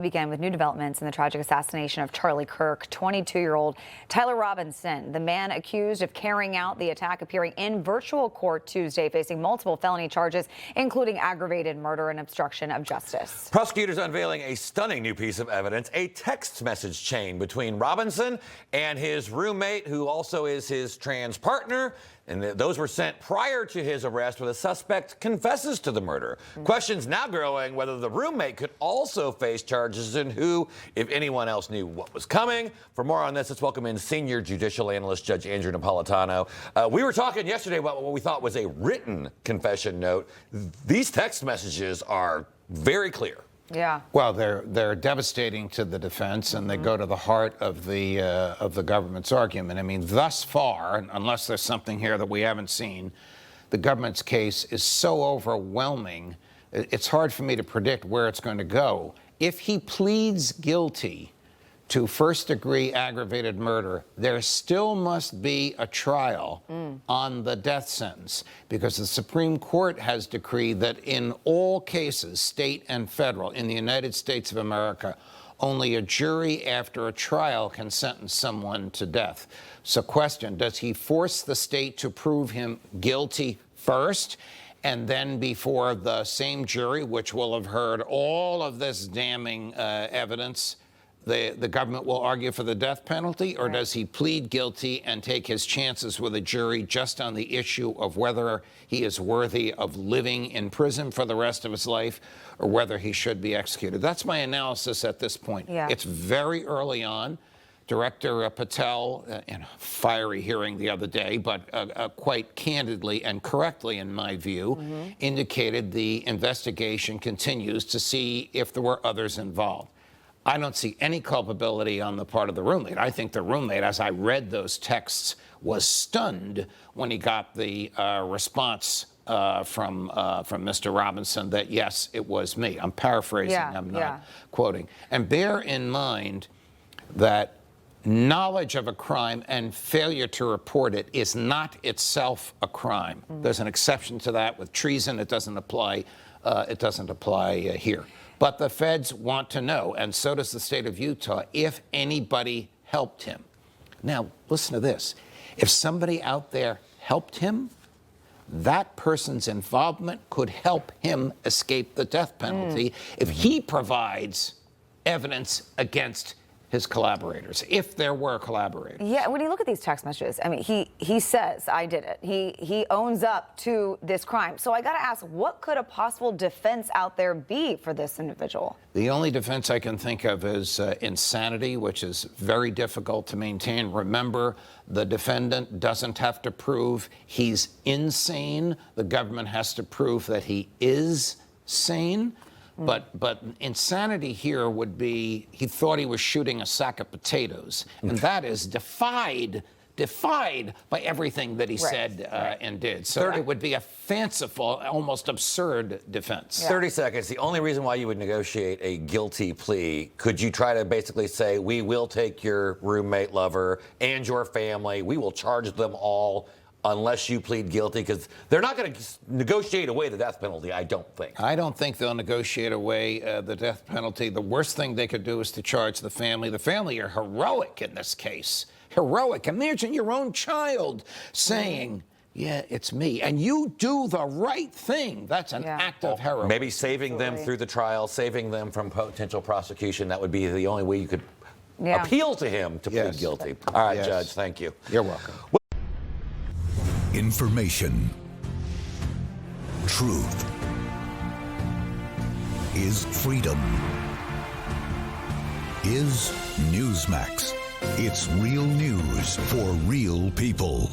Began with new developments in the tragic assassination of Charlie Kirk. 22-year-old Tyler Robinson, the man accused of carrying out the attack, appearing in virtual court Tuesday, facing multiple felony charges, including aggravated murder and obstruction of justice. Prosecutors unveiling a stunning new piece of evidence, a text message chain between Robinson and his roommate, who also is his trans partner. And those were sent prior to his arrest, where the suspect confesses to the murder. Questions now growing whether the roommate could also face charges and who, if anyone else, knew what was coming. For more on this, let's welcome in senior judicial analyst Judge Andrew Napolitano. We were talking yesterday about what we thought was a written confession note. These text messages are very clear. Yeah. Well, they're devastating to the defense, and they go to the heart of the government's argument. I mean, thus far, unless there's something here that we haven't seen, the government's case is so overwhelming, it's hard for me to predict where it's going to go. If he pleads guilty to first-degree aggravated murder, there still must be a trial on the death sentence, because the Supreme Court has decreed that in all cases, state and federal, in the United States of America, only a jury after a trial can sentence someone to death. So question, does he force the state to prove him guilty first, and then before the same jury, which will have heard all of this damning evidence, the government will argue for the death penalty? Or does he plead guilty and take his chances with a jury just on the issue of whether he is worthy of living in prison for the rest of his life, or whether he should be executed? That's my analysis at this point. Yeah. It's very early on. Director Patel, in a fiery hearing the other day, but quite candidly and correctly, in my view, indicated the investigation continues to see if there were others involved. I don't see any culpability on the part of the roommate. I think the roommate, as I read those texts, was stunned when he got the response from Mr. Robinson that, yes, it was me. I'm paraphrasing, I'm not quoting. And bear in mind that knowledge of a crime and failure to report it is not itself a crime. There's an exception to that with treason. It doesn't apply. Here. But the feds want to know, and so does the state of Utah, if anybody helped him. Now, listen to this. If somebody out there helped him, that person's involvement could help him escape the death penalty if he provides evidence against his collaborators, if there were collaborators. Yeah, when you look at these text messages, I mean, he says, I did it. He owns up to this crime. So I got to ask, what could a possible defense out there be for this individual? The only defense I can think of is insanity, which is very difficult to maintain. Remember, the defendant doesn't have to prove he's insane. The government has to prove that he is sane. But insanity here would be he thought he was shooting a sack of potatoes, and that is defied by everything that he said and did. So it would be a fanciful, almost absurd defense. 30 seconds. The only reason why you would negotiate a guilty plea, could you try to basically say, we will take your roommate, lover, and your family, we will charge them all unless you plead guilty? Because they're not going to negotiate away the death penalty, I don't think. I don't think they'll negotiate away the death penalty. The worst thing they could do is to charge the family. The family are heroic in this case. Heroic. Imagine your own child saying, yeah, it's me. And you do the right thing. That's an act of heroism. Maybe saving them through the trial, saving them from potential prosecution. That would be the only way you could appeal to him to plead guilty. All right, Judge, thank you. You're welcome. Information. Truth is freedom. Is Newsmax. It's real news for real people.